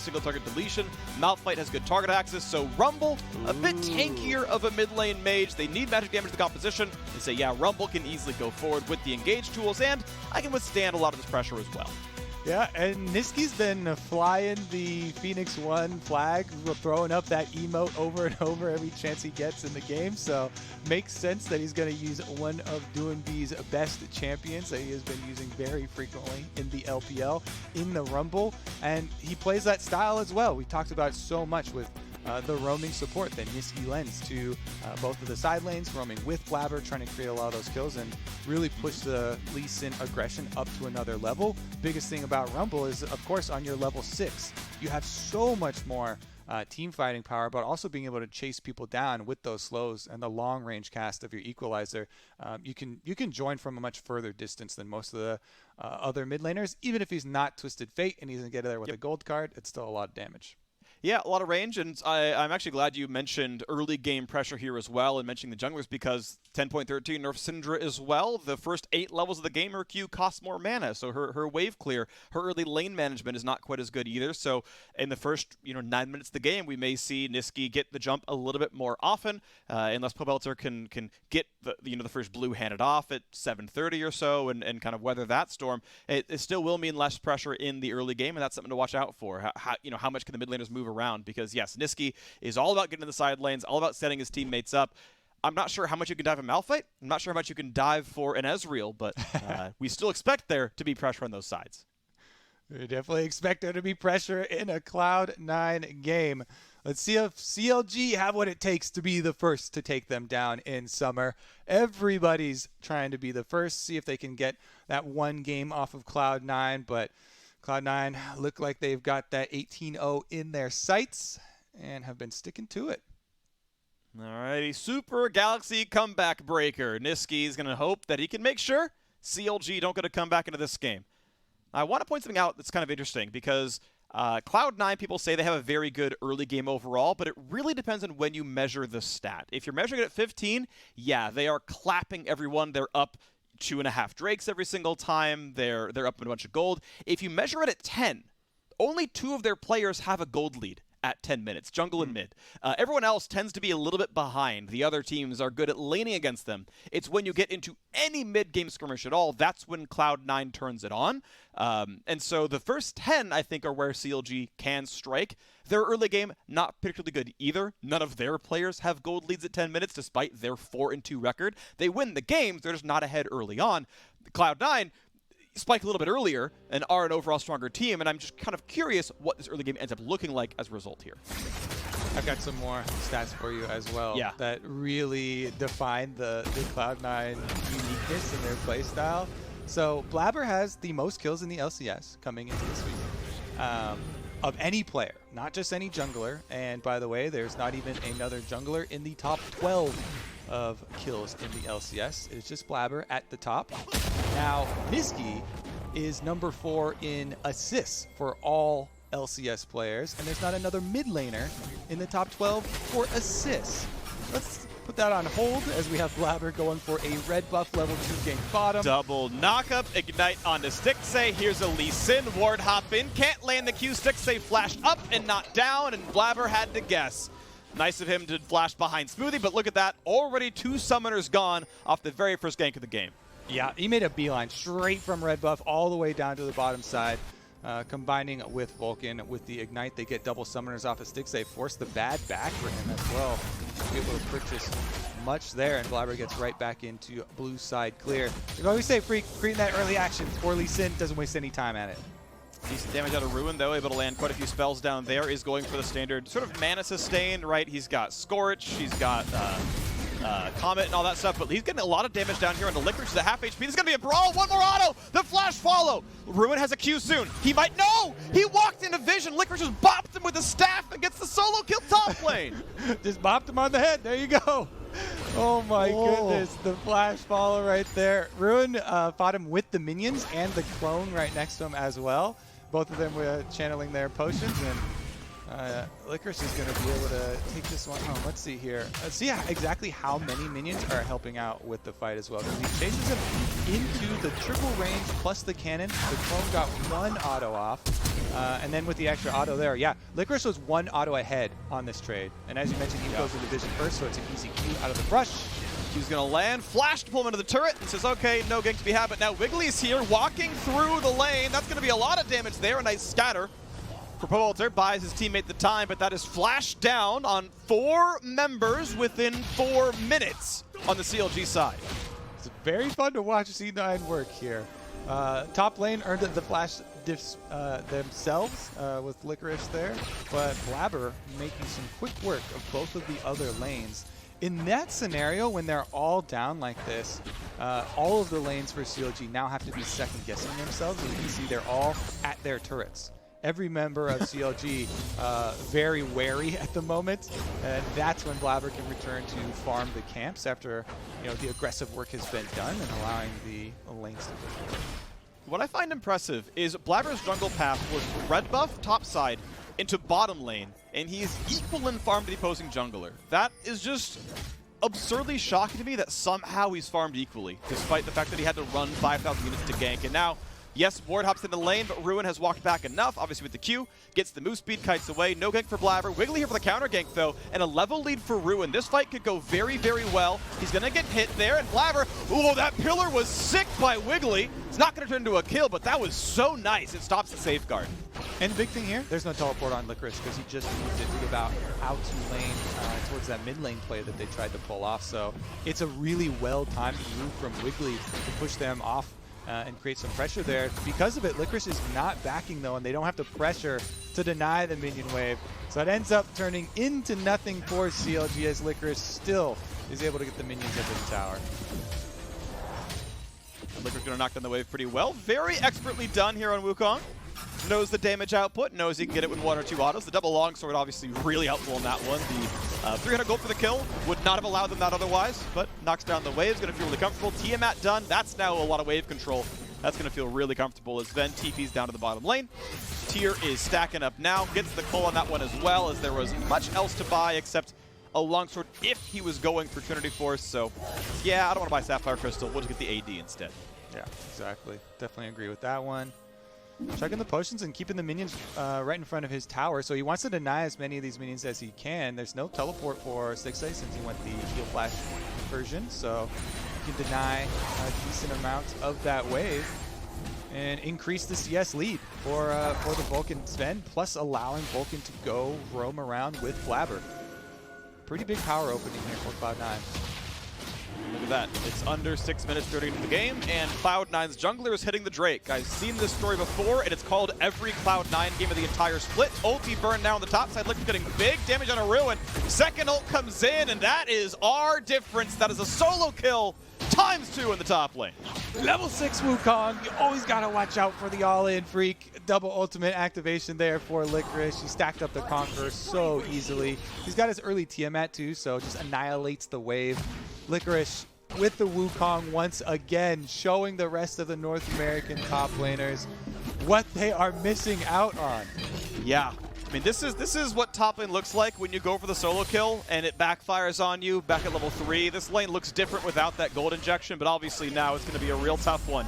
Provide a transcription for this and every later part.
single target deletion. Malphite has good target access, so Rumble, a bit tankier of a mid lane mage. They need magic damage to the composition. They say, yeah, Rumble can easily go forward with the engage tools, and I can withstand a lot of this pressure as well. Yeah, and Nisqy's been flying the Phoenix 1 flag, throwing up that emote over and over every chance he gets in the game, so makes sense that he's going to use one of Doinby's best champions that he has been using very frequently in the LPL, in the Rumble, and he plays that style as well. We talked about it so much with the roaming support that Nisqy lends to both of the side lanes, roaming with Blaber, trying to create a lot of those kills and really push the Lee Sin aggression up to another level. Biggest thing about Rumble is, of course, on your level 6, you have so much more team fighting power, but also being able to chase people down with those slows and the long range cast of your equalizer. You can join from a much further distance than most of the other mid laners. Even if he's not Twisted Fate and he doesn't get there with a gold card, it's still a lot of damage. Yeah, a lot of range, and I'm actually glad you mentioned early game pressure here as well, and mentioning the junglers, because 10.13 nerfs Syndra as well. The first 8 levels of the game, her Q costs more mana, so her wave clear, her early lane management is not quite as good either. So in the first 9 minutes of the game, we may see Nisqy get the jump a little bit more often, unless Pobelter can get the first blue handed off at 7:30 or so, and kind of weather that storm. It still will mean less pressure in the early game, and that's something to watch out for. How much can the mid laners move around? Because yes, Nisqy is all about getting to the side lanes, all about setting his teammates up. I'm not sure how much you can dive in Malphite. I'm not sure how much you can dive for an Ezreal, but we still expect there to be pressure on those sides. We definitely expect there to be pressure in a Cloud9 game. Let's see if CLG have what it takes to be the first to take them down in summer. Everybody's trying to be the first, see if they can get that one game off of Cloud9, but Cloud9 look like they've got that 18-0 in their sights and have been sticking to it. Alrighty, Super Galaxy Comeback Breaker. Nisqy is going to hope that he can make sure CLG don't get a comeback into this game. I want to point something out that's kind of interesting, because Cloud9 people say they have a very good early game overall, but it really depends on when you measure the stat. If you're measuring it at 15, yeah, they are clapping everyone. They're up 2.5 Drakes every single time. They're up a bunch of gold. If you measure it at 10, only 2 of their players have a gold lead at 10 minutes, jungle and mid. Everyone else tends to be a little bit behind. The other teams are good at laning against them. It's when you get into any mid-game skirmish at all, that's when Cloud9 turns it on. And so the first 10, I think, are where CLG can strike. Their early game, not particularly good either. None of their players have gold leads at 10 minutes, despite their 4-2 record. They win the games, they're just not ahead early on. Cloud9 spike a little bit earlier and are an overall stronger team, and I'm just kind of curious what this early game ends up looking like as a result here. I've got some more stats for you as well that really define the Cloud9 uniqueness in their playstyle. So Blaber has the most kills in the LCS coming into this week of any player, not just any jungler. And by the way, there's not even another jungler in the top 12 of kills in the LCS. It's just Blaber at the top. Now, Nisqy is number 4 in assists for all LCS players, and there's not another mid laner in the top 12 for assists. Let's put that on hold as we have Blaber going for a red buff level 2 gank bottom. Double knockup, ignite onto Stixxay. Here's a Lee Sin, ward hop in, can't land the Q. Stixxay flashed up and not down, and Blaber had to guess. Nice of him to flash behind Smoothie, but look at that, already 2 summoners gone off the very first gank of the game. Yeah, he made a beeline straight from red buff all the way down to the bottom side. Combining with Vulcan with the ignite, they get double summoners off of Stixxay, force the bad back for him as well. Be able to purchase much there, and Blaber gets right back into blue side clear. You always say creating that early action for Lee Sin, doesn't waste any time at it. Decent damage out of Ruin, though, able to land quite a few spells down there. Is going for the standard sort of mana sustain, right? He's got Scorch, he's got Comet and all that stuff, but he's getting a lot of damage down here on the Licorice to the half HP. This is going to be a brawl. One more auto. The flash follow. Ruin has a Q soon. He might. No! He walked into vision. Licorice just bopped him with a staff and gets the solo kill top lane. Just bopped him on the head. There you go. Oh my goodness. The flash follow right there. Ruin fought him with the minions and the clone right next to him as well. Both of them were channeling their potions, and Licorice is going to be able to take this one home. Let's see here. Let's see exactly how many minions are helping out with the fight as well. Because he chases him into the triple range plus the cannon. The clone got one auto off. And then with the extra auto there, yeah, Licorice was one auto ahead on this trade. And as you mentioned, he goes into vision first, so it's an easy Q out of the brush. He's going to land, flash to pull him into the turret, and says, okay, no gank to be had, but now Wiggly's here, walking through the lane. That's going to be a lot of damage there, a nice scatter. For Pobelter, buys his teammate the time, but that is flashed down on 4 members within 4 minutes on the CLG side. It's very fun to watch C9 work here. Top lane earned the flash diffs themselves with Licorice there, but Blaber making some quick work of both of the other lanes. In that scenario, when they're all down like this, all of the lanes for CLG now have to be second-guessing themselves. And you can see they're all at their turrets. Every member of CLG very wary at the moment, and that's when Blaber can return to farm the camps after the aggressive work has been done and allowing the lanes to go forward. What I find impressive is Blaber's jungle path was red buff topside into bottom lane, and he is equal in farm to the opposing jungler. That is just absurdly shocking to me that somehow he's farmed equally, despite the fact that he had to run 5,000 units to gank. And now, yes, Ward hops in the lane, but Ruin has walked back enough, obviously with the Q, gets the move speed, kites away, no gank for Blaber. Wiggily here for the counter gank though, and a level lead for Ruin. This fight could go very, very well. He's gonna get hit there, and Blaber, ooh, that pillar was sick by Wiggily. It's not gonna turn into a kill, but that was so nice. It stops the safeguard. And the big thing here, there's no teleport on Licorice because he just used it to give out to lane towards that mid lane play that they tried to pull off. So it's a really well-timed move from Wiggily to push them off and create some pressure there. Because of it, Licorice is not backing though, and they don't have to pressure to deny the minion wave. So it ends up turning into nothing for CLG as Licorice still is able to get the minions into the tower. Licorice gonna knock down the wave pretty well. Very expertly done here on Wukong. Knows the damage output, knows he can get it with 1 or 2 autos. The double longsword obviously really helpful in that one. The 300 gold for the kill would not have allowed them that otherwise, but knocks down the waves, gonna feel really comfortable. Tiamat done, that's now a lot of wave control. That's gonna feel really comfortable as Zven TP's down to the bottom lane. Tyr is stacking up now, gets the pull on that one as well, as there was much else to buy except a longsword if he was going for Trinity Force. So yeah, I don't want to buy Sapphire Crystal, we'll just get the AD instead. Yeah, exactly. Definitely agree with that one. Checking the potions and keeping the minions right in front of his tower. So he wants to deny as many of these minions as he can. There's no teleport for Stixxay since he went the heal flash version. So he can deny a decent amount of that wave and increase the CS lead for the Vulcan Zven, plus allowing Vulcan to go roam around with Blaber. Pretty big power opening here for Cloud9. Look at that. It's under 6 minutes 30 into the game, and Cloud9's jungler is hitting the Drake. I've seen this story before, and it's called every Cloud9 game of the entire split. Ulti burned down on the top side. Liquid getting big damage on a Ruin. Second ult comes in, and that is our difference. That is a solo kill ×2 in the top lane. Level 6 Wukong. You always got to watch out for the all-in freak. Double ultimate activation there for Licorice. He stacked up the Conqueror so easily. He's got his early Tiamat too, so just annihilates the wave. Licorice with the Wukong once again, showing the rest of the North American top laners what they are missing out on. Yeah. I mean, this is what top lane looks like when you go for the solo kill and it backfires on you back at level 3. This lane looks different without that gold injection, but obviously now it's going to be a real tough one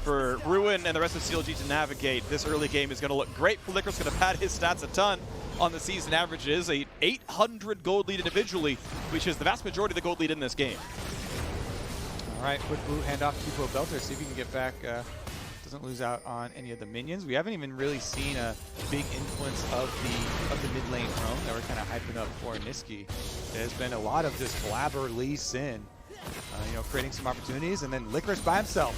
for Ruin and the rest of CLG to navigate. This early game is going to look great for Licorice, going to pad his stats a ton on the season averages. A 800 gold lead individually, which is the vast majority of the gold lead in this game. All right, quick blue handoff to Pobelter, see if he can get back. Doesn't lose out on any of the minions. We haven't even really seen a big influence of the mid lane roam that we're kind of hyping up for Nisqy. There's been a lot of just Blaber, Lee Sin, creating some opportunities, and then Licorice by himself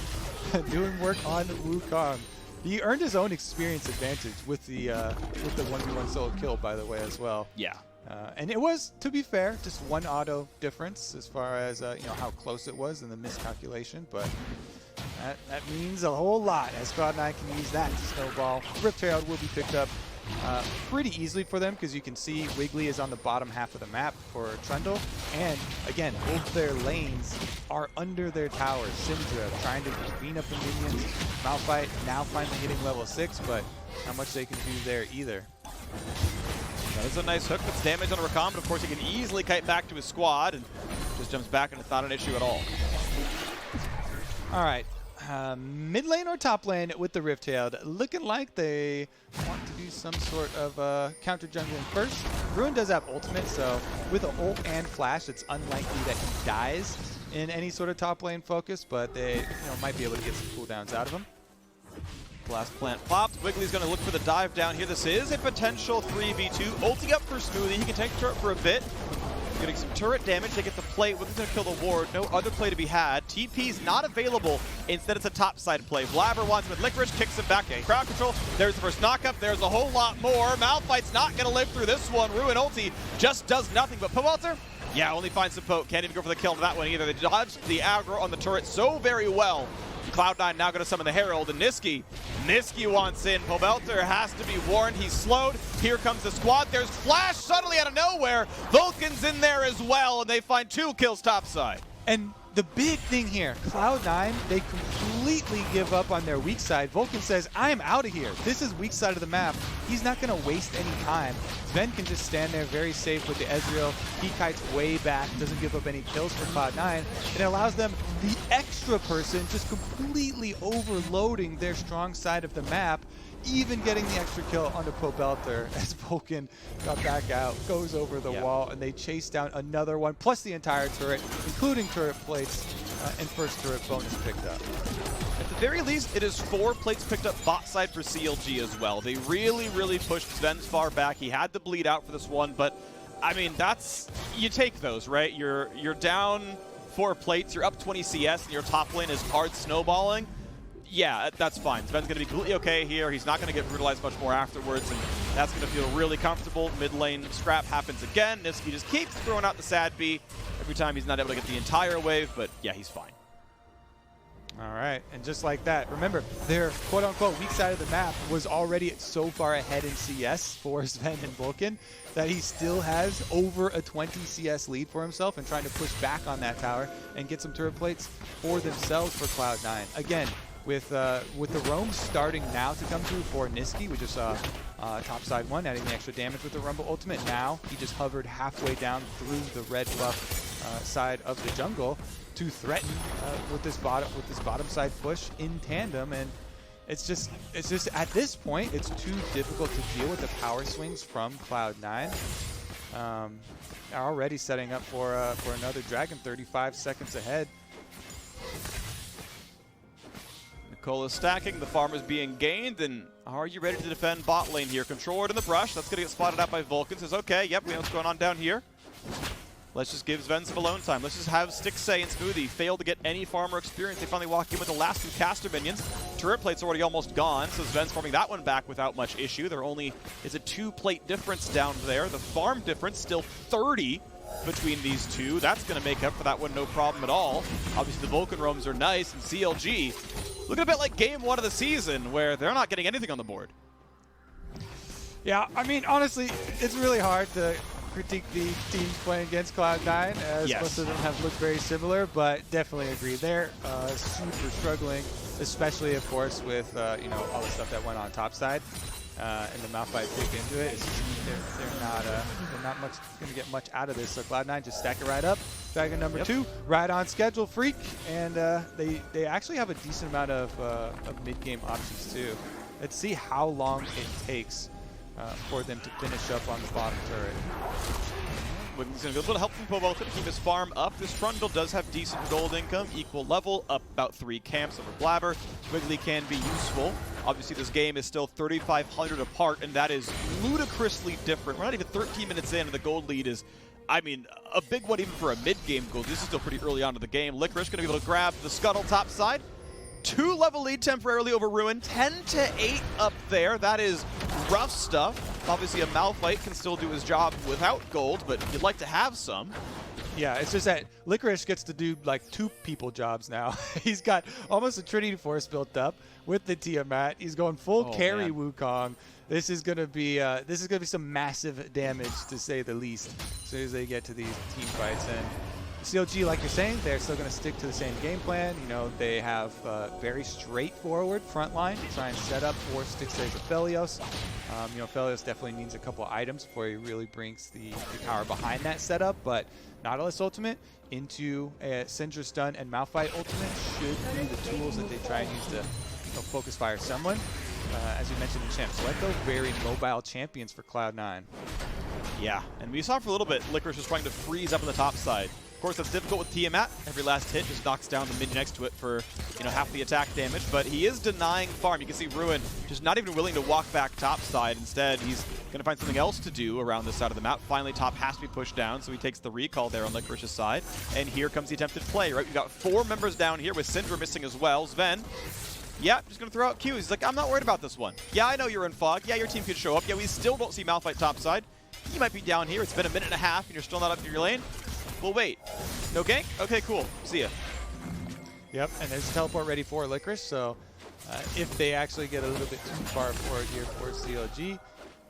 doing work on Wukong. He earned his own experience advantage with the 1v1 solo kill, by the way, as well. Yeah. And it was, to be fair, just one auto difference as far as how close it was in the miscalculation, but that means a whole lot as Cloud9 can use that to snowball. Riptail will be picked up pretty easily for them because you can see Wiggily is on the bottom half of the map for Trundle, and again, both their lanes are under their towers. Syndra trying to clean up the minions. Malphite now finally hitting level 6, but not much they can do there either. That is a nice hook. That's damage on a Rakan, but of course he can easily kite back to his squad and just jumps back, and it's not an issue at all. All right. Mid lane or top lane with the Rift-Tailed, looking like they want to do some sort of counter jungling first. Ruin does have ultimate, so with an ult and flash, it's unlikely that he dies in any sort of top lane focus, but they might be able to get some cooldowns out of him. Blast plant popped. Wiggly's going to look for the dive down here. This is a potential 3v2. Ulting up for Smoothie. He can take turret for a bit. Getting some turret damage. They get the play. Wiggly's going to kill the ward. No other play to be had. TP's not available. Instead, it's a top side play. Blaber wants him with Licorice. Kicks him back. Okay, crowd control. There's the first knockup. There's a whole lot more. Malphite's not going to live through this one. Ruin ulti just does nothing. But Pobelter, yeah, only finds some poke. Can't even go for the kill on that one either. They dodged the aggro on the turret so very well. Cloud9 now going to summon the Herald, and Nisqy wants in. Pobelter has to be warned. He's slowed. Here comes the squad. There's Flash suddenly out of nowhere. Vulcan's in there as well, and they find 2 kills topside. And the big thing here, Cloud9, they completely give up on their weak side. Vulcan says, I'm out of here. This is weak side of the map. He's not going to waste any time. Zven can just stand there very safe with the Ezreal. He kites way back, doesn't give up any kills for Cloud9. And it allows them, the extra person, just completely overloading their strong side of the map, even getting the extra kill onto Pobelter as Vulcan got back out, goes over the wall, and they chase down another one, plus the entire turret, including turret plates and first turret bonus picked up. At the very least, it is 4 plates picked up bot side for CLG as well. They really, really pushed Zven's far back. He had to bleed out for this one, but I mean, that's, you take those, right? You're down 4 plates, you're up 20 CS, and your top lane is hard snowballing. Yeah, that's fine. Zven's going to be completely okay here. He's not going to get brutalized much more afterwards, and that's going to feel really comfortable. Mid lane scrap happens again. Nisqy just keeps throwing out the sad B every time. He's not able to get the entire wave, but yeah, he's fine. All right, and just like that, remember, their quote-unquote weak side of the map was already so far ahead in CS for Zven and Vulcan that he still has over a 20 CS lead for himself and trying to push back on that tower and get some turret plates for themselves for Cloud9. Again, with the roam starting now to come through for Nisqy, we just saw top side 1 adding the extra damage with the Rumble ultimate. Now he just hovered halfway down through the red buff side of the jungle to threaten with this bottom side push in tandem, and it's just at this point it's too difficult to deal with the power swings from Cloud9. Already setting up for another dragon, 35 seconds ahead. Nicola's stacking, the farm is being gained, and are you ready to defend bot lane here? Controller in the brush, that's going to get spotted out by Vulcan. Says, okay, yep, we know what's going on down here. Let's just give Zven some alone time. Let's just have Stixxay and Smoothie fail to get any farmer experience. They finally walk in with the last 2 caster minions. Turret plate's already almost gone, so Zven's farming that one back without much issue. There only is a 2-plate difference down there. The farm difference still 30 between these two. That's going to make up for that one, no problem at all. Obviously, the Vulcan roams are nice, and CLG looking a bit like game 1 of the season, where they're not getting anything on the board. Yeah, I mean, honestly, it's really hard to critique the teams playing against Cloud9, as most of them have looked very similar, but definitely agree. They're super struggling, especially, of course, with all the stuff that went on top side. And the Malphite pick into it. They're not much going to get much out of this. So Cloud9 just stack it right up. Dragon number 2, right on schedule, freak, and they actually have a decent amount of mid-game options too. Let's see how long it takes for them to finish up on the bottom turret. Wiggly's going to get a little help from Pobelter to keep his farm up. This Trundle does have decent gold income, equal level, up about 3 camps over Blaber. Wiggily can be useful. Obviously, this game is still 3,500 apart, and that is ludicrously different. We're not even 13 minutes in, and the gold lead is, I mean, a big one even for a mid-game goal. This is still pretty early on in the game. Licorice going to be able to grab the scuttle top side. 2-level lead temporarily over Ruin. 10-8 up there. That is rough stuff. Obviously, a Malphite can still do his job without gold, but you'd like to have some. Yeah, it's just that Licorice gets to do like 2 people jobs now. He's got almost a Trinity Force built up with the Tiamat. He's going full carry Wukong. This is gonna be some massive damage, to say the least, as soon as they get to these team fights. And CLG, like you're saying, they're still going to stick to the same game plan. You know, they have very straightforward front line to try and set up for Stixxay's Aphelios. You know, Aphelios definitely needs a couple items before he really brings the power behind that setup, but Nautilus ultimate into a Syndra stun and Malphite ultimate should be the tools that they try and use to focus fire someone. As you mentioned in champ, Selecto, very mobile champions for Cloud9. Yeah, and we saw for a little bit, Licorice was trying to freeze up on the top side. Of course, that's difficult with Tiamat. Every last hit just knocks down the mid next to it for, you know, half the attack damage, but he is denying farm. You can see Ruin just not even willing to walk back top side. Instead, he's going to find something else to do around this side of the map. Finally, top has to be pushed down, so he takes the recall there on Licorice's side. And here comes the attempted play, right? We've got 4 members down here with Syndra missing as well. Zven, yeah, just going to throw out Qs. He's like, I'm not worried about this one. Yeah, I know you're in fog. Yeah, your team could show up. Yeah, we still don't see Malphite top side. You might be down here. It's been a minute and a half, and you're still not up to your lane. Well, wait. No gank? Okay, cool. See ya. Yep, and there's a teleport ready for Licorice, so if they actually get a little bit too far forward here for CLG,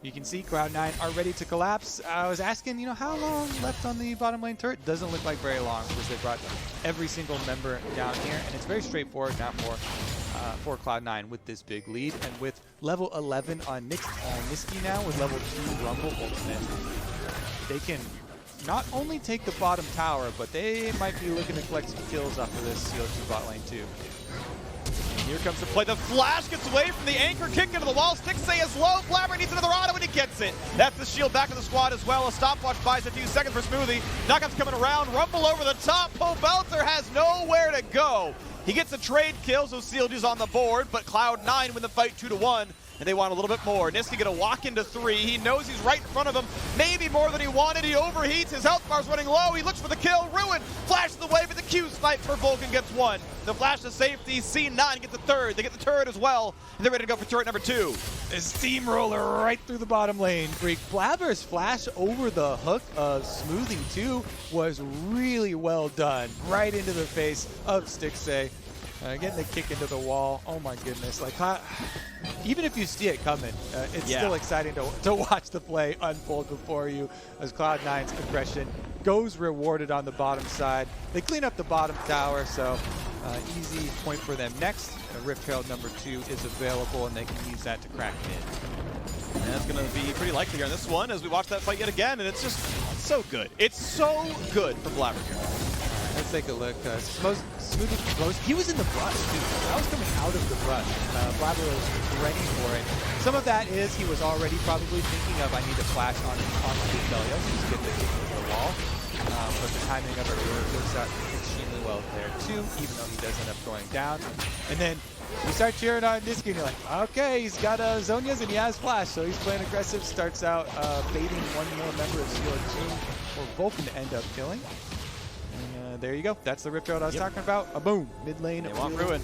you can see Cloud9 are ready to collapse. I was asking, you know, how long left on the bottom lane turret? Doesn't look like very long because they brought every single member down here, and it's very straightforward now for Cloud9 with this big lead, and with level 11 on Nisqy now, with level 2 Rumble ultimate, they can not only take the bottom tower, but they might be looking to collect some kills off of this CLG bot lane too. Here comes the play. The flash gets away from the anchor, kick into the wall. Stixxay is low. Blaber needs another auto, and he gets it. That's the shield back of the squad as well. A stopwatch buys a few seconds for Smoothie. Knockup's coming around. Rumble over the top. Pobelter has nowhere to go. He gets a trade kill, so CLG's on the board, but Cloud9 win the fight 2-1. And they want a little bit more. Nisqy gonna walk into 3. He knows he's right in front of him. Maybe more than he wanted. He overheats. His health bar's running low. He looks for the kill. Ruin flashes the way, but the Q snipe for Vulcan gets 1. The flash to safety. C9 gets the 3rd. They get the turret as well. And they're ready to go for turret number 2. A steamroller right through the bottom lane. Freak. Blaber's flash over the hook of Smoothie too was really well done. Right into the face of Stixxay. Getting the kick into the wall. Oh my goodness. Like, even if you see it coming, it's still exciting to watch the play unfold before you as Cloud9's aggression goes rewarded on the bottom side. They clean up the bottom tower, so easy point for them next. Rift Herald number 2 is available, and they can use that to crack mid. And that's going to be pretty likely here on this one as we watch that fight yet again, and it's just so good. It's so good for Blaber here. Let's take a look. Smoothie, he was in the brush too. That was coming out of the brush. Blaber was ready for it. Some of that is he was already probably thinking of, I need to flash on the Aphelios just get the kick into the wall. But the timing of it works out extremely well there too, even though he does end up going down. And then you start cheering on Nisqy and you're like, okay, he's got Zonias and he has flash, so he's playing aggressive. Starts out baiting one more member of CLG for Vulcan to end up killing. There you go. That's the Rift Herald I was talking about. A boom. Mid lane. They want Ruin.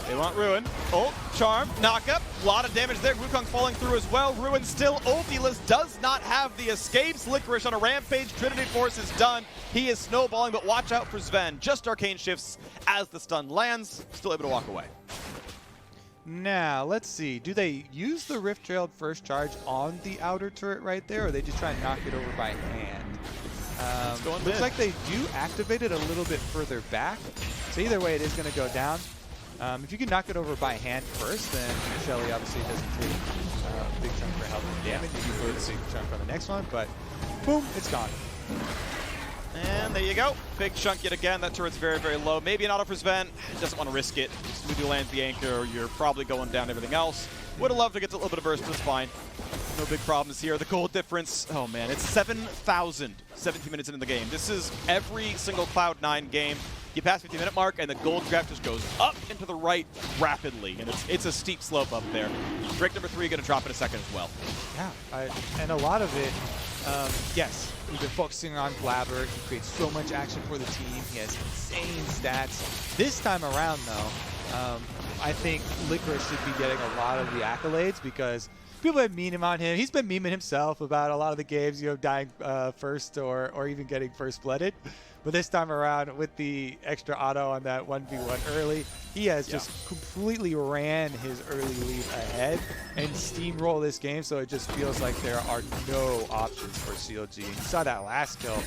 They want Ruin. Ult, charm, knockup. A lot of damage there. Wukong falling through as well. Ruin still ultiless. Does not have the escapes. Licorice on a rampage. Trinity Force is done. He is snowballing, but watch out for Zven. Just arcane shifts as the stun lands. Still able to walk away. Now, let's see. Do they use the Rift Herald first charge on the outer turret right there, or they just try and knock it over by hand? Looks like they do activate it a little bit further back. So either way, it is going to go down. If you can knock it over by hand first, then Shelly obviously doesn't take a big chunk for health and damage. You can put a big chunk on the next one, but boom, it's gone. And there you go. Big chunk yet again. That turret's very, very low. Maybe an auto for Zven. Doesn't want to risk it. Smoothie lands the anchor. You're probably going down everything else. Would have loved to get a little bit of burst, but it's fine. No big problems here. The gold difference, oh man, it's 7,000 17 minutes into the game. This is every single Cloud9 game. You pass 50-minute mark, and the gold graph just goes up and to the right rapidly, and it's a steep slope up there. Break number 3 going to drop in a second as well. Yeah, and a lot of it, yes, we've been focusing on Blaber. He creates so much action for the team. He has insane stats. This time around, though, I think Licorice should be getting a lot of the accolades because people have memed on him. He's been memeing himself about a lot of the games, you know, dying first or even getting first blooded. But this time around, with the extra auto on that 1v1 early, he has just completely ran his early lead ahead and steamroll this game, so it just feels like there are no options for CLG. And you saw that last kill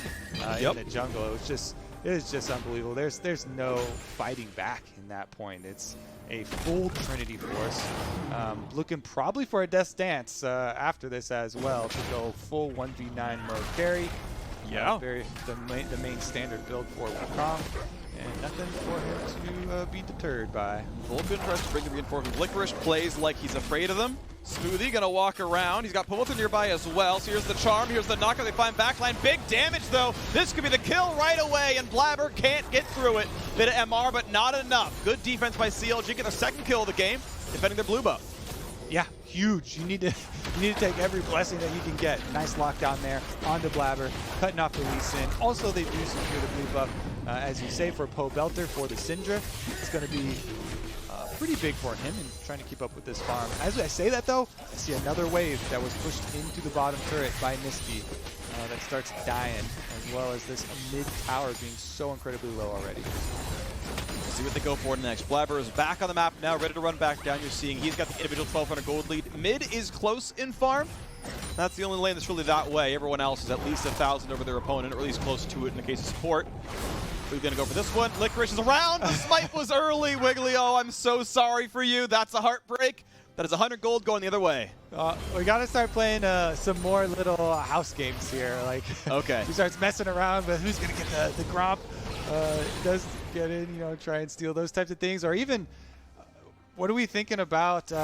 in the jungle. It was just It is just unbelievable. There's no fighting back in that point. It's a full Trinity Force. Looking probably for a Death Dance after this as well to go full 1v9 mode carry. Yeah. The main standard build for Wukong. And nothing for him to be deterred by. Vulcan tries to bring the reinforcements. Licorice plays like he's afraid of them. Smoothie gonna walk around. He's got Pobelter nearby as well. So here's the charm, here's the knockout. They find backline. Big damage though. This could be the kill right away, and Blaber can't get through it. Bit of MR, but not enough. Good defense by CLG. Get the second kill of the game, defending their blue buff. Yeah, huge. You need to take every blessing that you can get. Nice lockdown there onto Blaber, cutting off the Lee Sin. Also, they do secure the blue buff, as you say, for Pobelter for the Syndra. It's going to be pretty big for him and trying to keep up with this farm. As I say that though, I see another wave that was pushed into the bottom turret by Nisqy that starts dying, as well as this mid tower being so incredibly low already. See what they go for next. Blaber is back on the map now, ready to run back down. You're seeing he's got the individual 1,200 gold lead. Mid is close in farm. That's the only lane that's really that way. Everyone else is at least 1,000 over their opponent, or at least close to it in the case of support. Who's going to go for this one? Licorice is around. The smite was early. Wiggily, oh, I'm so sorry for you. That's a heartbreak. That is 100 gold going the other way. We got to start playing some more little house games here. Like, okay. He starts messing around, but who's going to get the gromp? Does get in, try and steal those types of things, or even what are we thinking about, the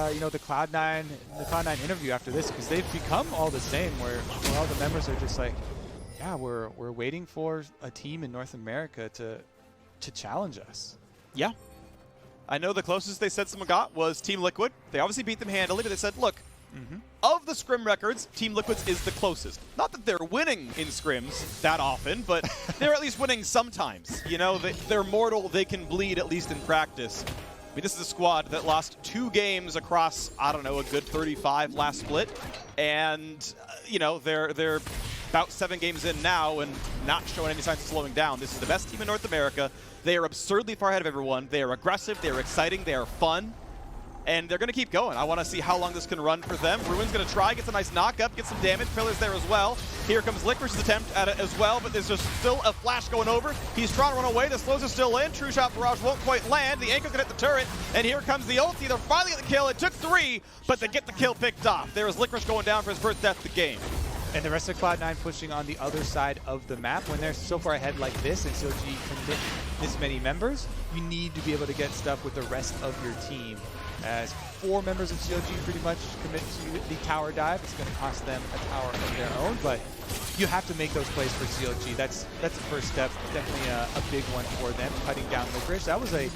Cloud9 interview after this? Because they've become all the same, where all the members are just like, yeah, we're waiting for a team in North America to challenge us. Yeah. I know the closest they said someone got was Team Liquid. They obviously beat them handily, but they said, look, of the scrim records, Team Liquid's is the closest. Not that they're winning in scrims that often, but they're at least winning sometimes. They're mortal, they can bleed, at least in practice. I mean, this is a squad that lost 2 games across, I don't know, a good 35 last split. And, they're about 7 games in now and not showing any signs of slowing down. This is the best team in North America. They are absurdly far ahead of everyone. They are aggressive, they are exciting, they are fun. And they're going to keep going. I want to see how long this can run for them. Ruin's going to try, gets a nice knock-up, gets some damage. Pillar's there as well. Here comes Licorice's attempt at it as well, but there's just still a flash going over. He's trying to run away. The slows are still in. True Shot Barrage won't quite land. The anchor's going to hit the turret, and here comes the ulti. They're finally get the kill. It took 3, but they get the kill picked off. There is Licorice going down for his first death of the game. And the rest of Cloud9 pushing on the other side of the map. When they're so far ahead like this and CLG can hit this many members, you need to be able to get stuff with the rest of your team. As 4 members of CLG pretty much commit to the tower dive. It's going to cost them a tower of their own, but you have to make those plays for CLG. That's the first step. Definitely a big one for them, cutting down Licorice. That was a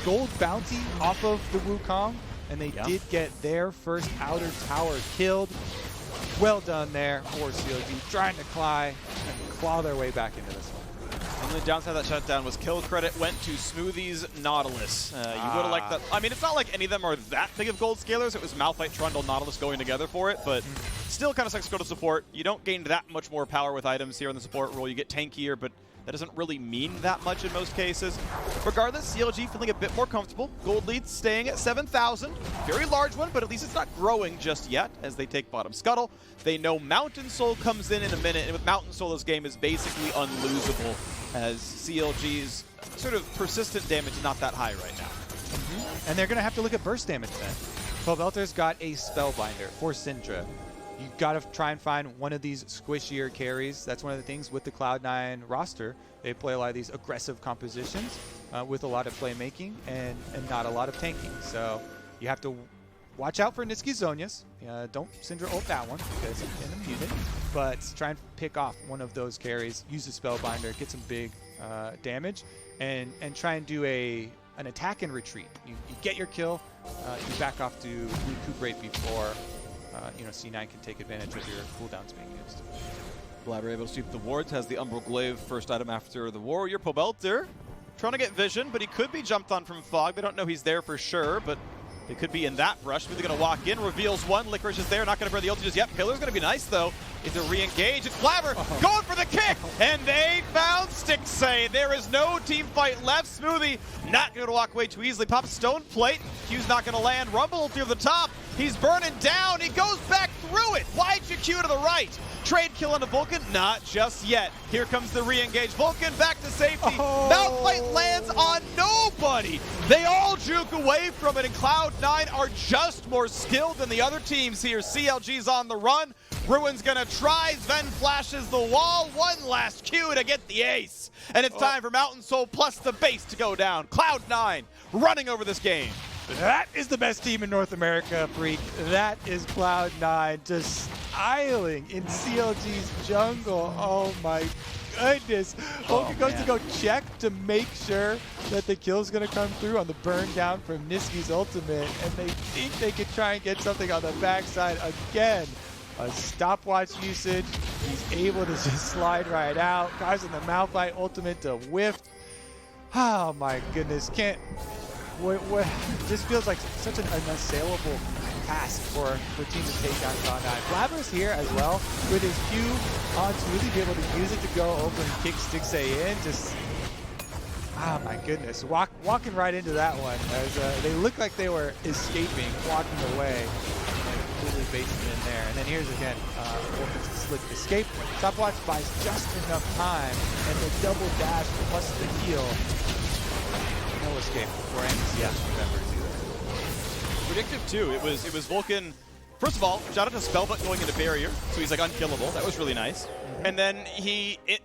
gold bounty off of the Wukong, and they did get their first outer tower killed. Well done there for CLG, trying to claw their way back into this one. And the downside of that shutdown was kill credit went to Smoothie's Nautilus. You would have liked that. I mean, it's not like any of them are that big of gold scalers. It was Malphite, Trundle, Nautilus going together for it, but still kind of sucks to go to support. You don't gain that much more power with items here in the support role. You get tankier, but that doesn't really mean that much in most cases. Regardless, CLG feeling a bit more comfortable. Gold lead staying at 7,000. Very large one, but at least it's not growing just yet as they take bottom scuttle. They know Mountain Soul comes in a minute, and with Mountain Soul, this game is basically unlosable as CLG's sort of persistent damage is not that high right now. And they're going to have to look at burst damage then. Pobelter's got a Spellbinder for Syndra. You've got to try and find one of these squishier carries. That's one of the things with the Cloud9 roster. They play a lot of these aggressive compositions with a lot of playmaking and not a lot of tanking. So you have to watch out for Nisqy Zonias. Don't Syndra ult that one because it can immune it. But try and pick off one of those carries. Use the Spellbinder, get some big damage, and try and do an attack and retreat. You get your kill, you back off to recuperate before C9 can take advantage of your cooldowns being used. Blaber able to sweep the wards, has the Umbral Glaive first item after the Warrior. Pobelter trying to get vision, but he could be jumped on from Fog. They don't know he's there for sure, but they could be in that rush. They're going to walk in, reveals one. Licorice is there, not going to burn the ulti just yet. Pillar's going to be nice, though. Is it re-engage? It's Blaber going for the kick, and they found Stixxay. There is no team fight left. Smoothie not going to walk away too easily. Pops stone plate. Q's not going to land. Rumble through the top. He's burning down. He goes back through it. Wide Q to the right. Trade kill on the Vulcan? Not just yet. Here comes the re-engage. Vulcan back to safety. Malphite lands on nobody. They all juke away from it, and Cloud9 are just more skilled than the other teams here. CLG's on the run. Ruin's gonna try. Zven flashes the wall. One last Q to get the ace. And it's time for Mountain Soul plus the base to go down. Cloud9 running over this game. That is the best team in North America, Freak. That is Cloud9 just styling in CLG's jungle. Oh my goodness. Vulcan goes to go check to make sure that the kill's going to come through on the burn down from Nisqy's ultimate, and they think they could try and get something on the backside again. A stopwatch usage. He's able to just slide right out. Guys on the Malphite ultimate to whiff. Oh my goodness. This feels like such an unassailable task for team to take down Cloud9. Blaber's here as well with his Q on Smoothie, be able to use it to go over and kick Stixxay in. Just, oh my goodness, walking right into that one. As, they looked like they were escaping, walking away, and completely basing it in there. And then here's again, Vulcan's slick escape. Stopwatch buys just enough time, and the double dash plus the heal. No escape before Angus remember to do that. Predictive too. It was Vulcan. First of all, shout out to Spellbook going into barrier, so he's like unkillable. That was really nice. And then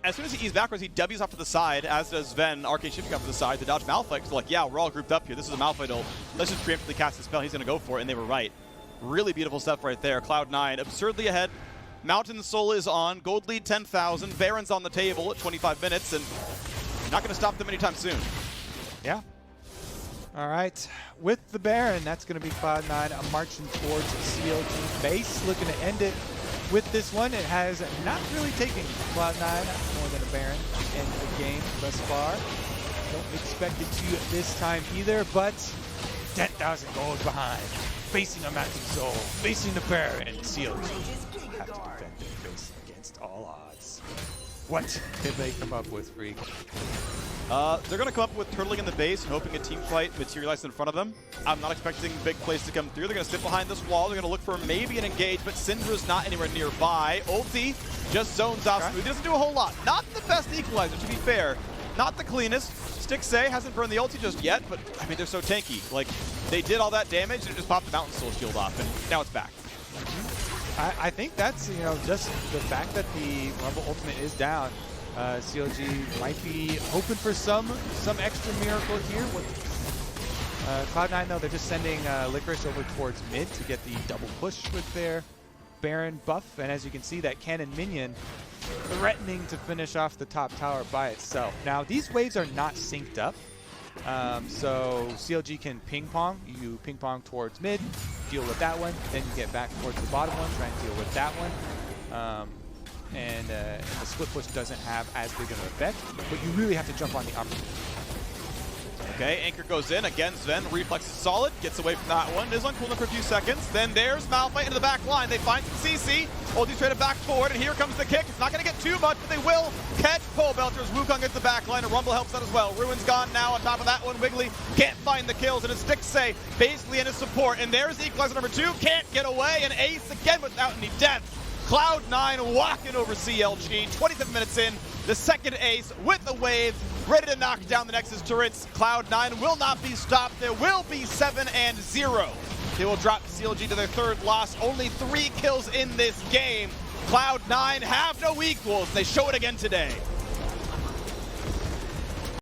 as soon as he eased backwards, he W's off to the side, as does Zven, arcade shifting off to the side to dodge Malphite. So like, yeah, we're all grouped up here. This is a Malphite ult. Let's just preemptively cast the spell. He's gonna go for it, and they were right. Really beautiful stuff right there. Cloud9 absurdly ahead. Mountain Soul is on. Gold lead 10,000. Baron's on the table at 25 minutes, and not gonna stop them anytime soon. Yeah. All right. With the Baron, that's going to be Cloud9 marching towards CLG base. Looking to end it with this one. It has not really taken Cloud9 more than a Baron in the game thus far. Don't expect it to this time either, but 10,000 gold behind. Facing a Mountain Soul, facing the Baron. CLG have to defend their base against all odds. What did they come up with, Freak? They're going to come up with turtling in the base and hoping a team fight materializes in front of them. I'm not expecting big plays to come through. They're going to sit behind this wall. They're going to look for maybe an engage, but Syndra's not anywhere nearby. Ulti just zones off Smoothie. Doesn't do a whole lot. Not the best equalizer, to be fair. Not the cleanest. Stixxay hasn't burned the ulti just yet, but I mean, they're so tanky. Like, they did all that damage and it just popped the Mountain Soul shield off, and now it's back. I think that's, just the fact that the Rumble ultimate is down. CLG might be hoping for some extra miracle here. Cloud9, though, they're just sending Licorice over towards mid to get the double push with their Baron buff. And as you can see, that cannon minion threatening to finish off the top tower by itself. Now, these waves are not synced up. So CLG can ping pong. You ping pong towards mid, deal with that one. Then you get back towards the bottom one, try and deal with that one. And the split push doesn't have as big of an effect, but you really have to jump on the opportunity. Okay, Anchor goes in. Again, Zven, reflex is solid, gets away from that one. Is on cooldown for a few seconds. Then there's Malphite into the back line. They find some CC. Ulti traded back forward, and here comes the kick. It's not going to get too much, but they will catch Pobelter as Wukong gets the back line, and Rumble helps out as well. Ruin's gone now on top of that one. Wiggily can't find the kills, and it's Stixxay basically in his support. And there's equalizer number 2. Can't get away, and Ace again without any deaths. Cloud9 walking over CLG. 27 minutes in, the second ace with the wave, ready to knock down the Nexus turrets. Cloud9 will not be stopped. There will be 7-0. They will drop CLG to their third loss. Only 3 kills in this game. Cloud9 have no equals. They show it again today.